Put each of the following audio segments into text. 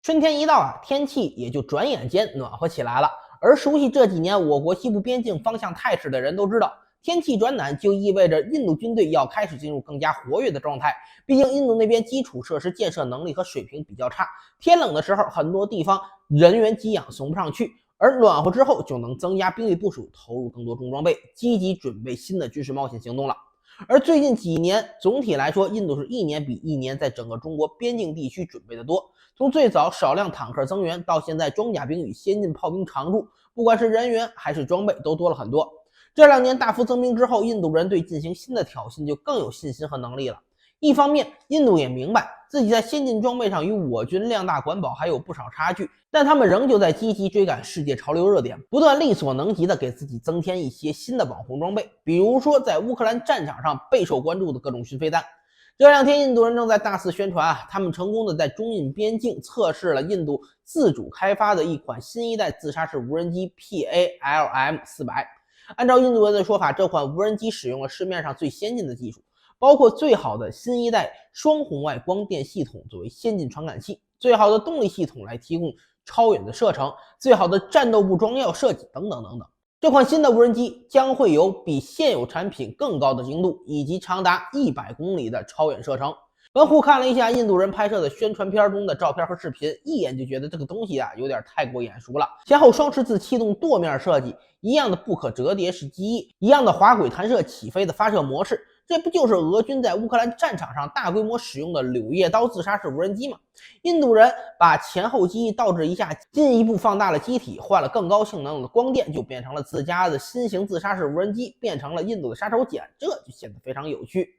春天一到天气也就转眼间暖和起来了。而熟悉这几年我国西部边境方向态势的人都知道，天气转暖就意味着印度军队要开始进入更加活跃的状态。毕竟印度那边基础设施建设能力和水平比较差，天冷的时候很多地方人员给养送不上去，而暖和之后就能增加兵力部署，投入更多重装备，积极准备新的军事冒险行动了。而最近几年，总体来说，印度是一年比一年在整个中国边境地区准备的多。从最早少量坦克增援，到现在装甲兵与先进炮兵常驻，不管是人员还是装备都多了很多。这2年大幅增兵之后，印度人对进行新的挑衅就更有信心和能力了。一方面，印度也明白自己在先进装备上与我军量大管饱还有不少差距，但他们仍旧在积极追赶世界潮流热点，不断力所能及的给自己增添一些新的网红装备，比如说在乌克兰战场上备受关注的各种巡飞弹。这2天，印度人正在大肆宣传他们成功的在中印边境测试了印度自主开发的一款新一代自杀式无人机 PALM-400。按照印度人的说法，这款无人机使用了市面上最先进的技术，包括最好的新一代双红外光电系统作为先进传感器，最好的动力系统来提供超远的射程，最好的战斗部装药设计等等等等。这款新的无人机将会有比现有产品更高的精度，以及长达100公里的超远射程。文虎看了一下印度人拍摄的宣传片中的照片和视频，一眼就觉得这个东西有点太过眼熟了。前后双十字气动舵面设计，一样的不可折叠式机翼，一样的滑轨弹射起飞的发射模式，这不就是俄军在乌克兰战场上大规模使用的柳叶刀自杀式无人机吗？印度人把前后机翼倒置一下，进一步放大了机体，换了更高性能的光电，就变成了自家的新型自杀式无人机，变成了印度的杀手锏，这就显得非常有趣。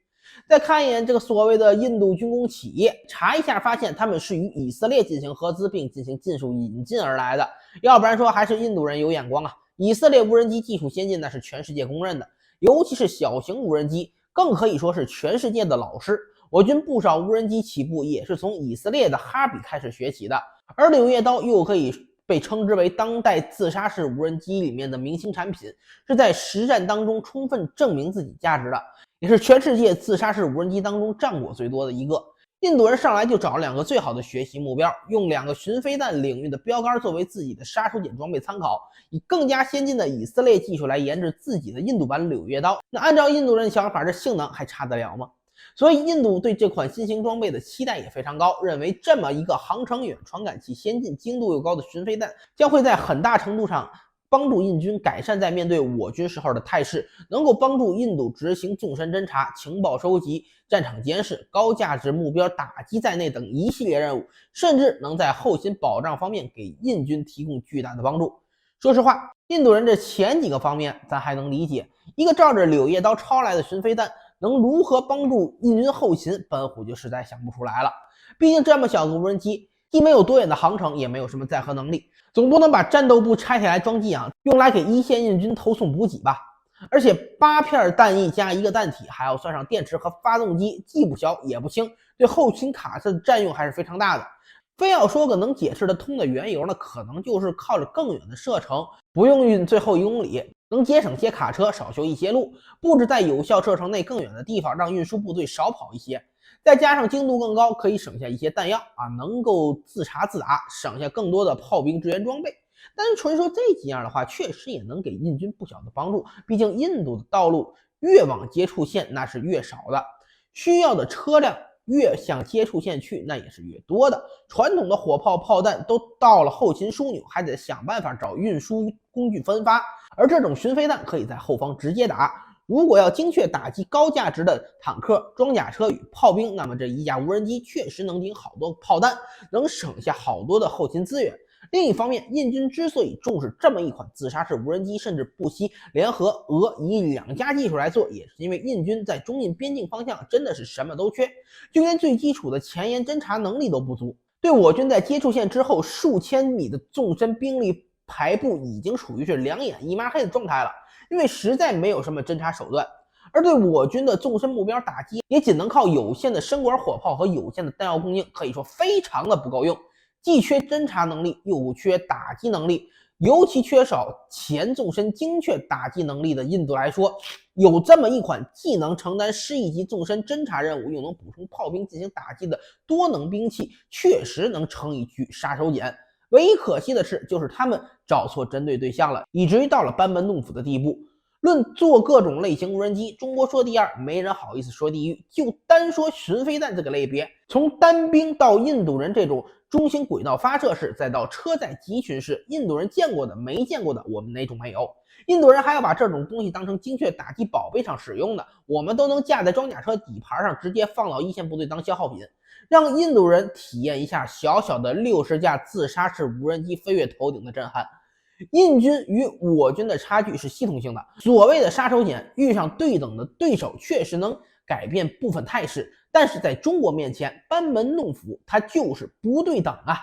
再看一眼这个所谓的印度军工企业，查一下发现他们是与以色列进行合资并进行技术引进而来的，要不然说还是印度人有眼光以色列无人机技术先进，那是全世界公认的，尤其是小型无人机，更可以说是全世界的老师。我军不少无人机起步也是从以色列的哈比开始学起的，而柳叶刀又可以被称之为当代自杀式无人机里面的明星产品，是在实战当中充分证明自己价值的，也是全世界自杀式无人机当中战果最多的一个。印度人上来就找了2个最好的学习目标，用2个巡飞弹领域的标杆作为自己的杀手锏装备参考，以更加先进的以色列技术来研制自己的印度版柳叶刀。那按照印度人的想法，这性能还差得了吗？所以印度对这款新型装备的期待也非常高，认为这么一个航程远、传感器先进、精度又高的巡飞弹，将会在很大程度上帮助印军改善在面对我军时候的态势，能够帮助印度执行纵深侦察、情报收集、战场监视、高价值目标打击在内等一系列任务，甚至能在后勤保障方面给印军提供巨大的帮助。说实话，印度人这前几个方面咱还能理解，一个照着柳叶刀抄来的巡飞弹能如何帮助印军后勤，本虎就实在想不出来了。毕竟这么小个无人机，既没有多远的航程，也没有什么载荷能力，总不能把战斗部拆下来装给养，用来给一线印军投送补给吧。而且8片弹翼加1个弹体，还要算上电池和发动机，既不小也不轻，对后勤卡车的占用还是非常大的。非要说个能解释得通的缘由呢，可能就是靠着更远的射程，不用运最后1公里，能节省些卡车，少修一些路，布置在有效射程内更远的地方，让运输部队少跑一些。再加上精度更高，可以省下一些弹药能够自查自打，省下更多的炮兵支援装备。但是纯说这几样的话，确实也能给印军不小的帮助。毕竟印度的道路越往接触线那是越少的，需要的车辆越向接触线去，那也是越多的。传统的火炮、炮弹都到了后勤枢纽，还得想办法找运输工具分发，而这种巡飞弹可以在后方直接打。如果要精确打击高价值的坦克、装甲车与炮兵，那么这一架无人机确实能顶好多炮弹，能省下好多的后勤资源。另一方面，印军之所以重视这么一款自杀式无人机，甚至不惜联合俄以2家技术来做，也是因为印军在中印边境方向真的是什么都缺，就连最基础的前沿侦察能力都不足。对我军在接触线之后数千米的纵深兵力排布已经处于是2眼一抹黑的状态了，因为实在没有什么侦察手段。而对我军的纵深目标打击，也仅能靠有限的深管火炮和有限的弹药供应，可以说非常的不够用。既缺侦察能力，又缺打击能力，尤其缺少前纵深精确打击能力的印度来说，有这么一款既能承担10亿级纵深侦察任务，又能补充炮兵进行打击的多能兵器，确实能成一局杀手锏。唯一可惜的是，就是他们找错针对对象了，以至于到了班门弄斧的地步。论做各种类型无人机，中国说第二，没人好意思说第一。就单说巡飞弹这个类别，从单兵到印度人这种中型轨道发射式，再到车载集群式，印度人见过的没见过的，我们哪种没有？印度人还要把这种东西当成精确打击宝贝上使用的，我们都能架在装甲车底盘上，直接放到一线部队当消耗品。让印度人体验一下小小的60架自杀式无人机飞越头顶的震撼。印军与我军的差距是系统性的，所谓的杀手锏遇上对等的对手确实能改变部分态势，但是在中国面前班门弄斧，它就是不对等啊。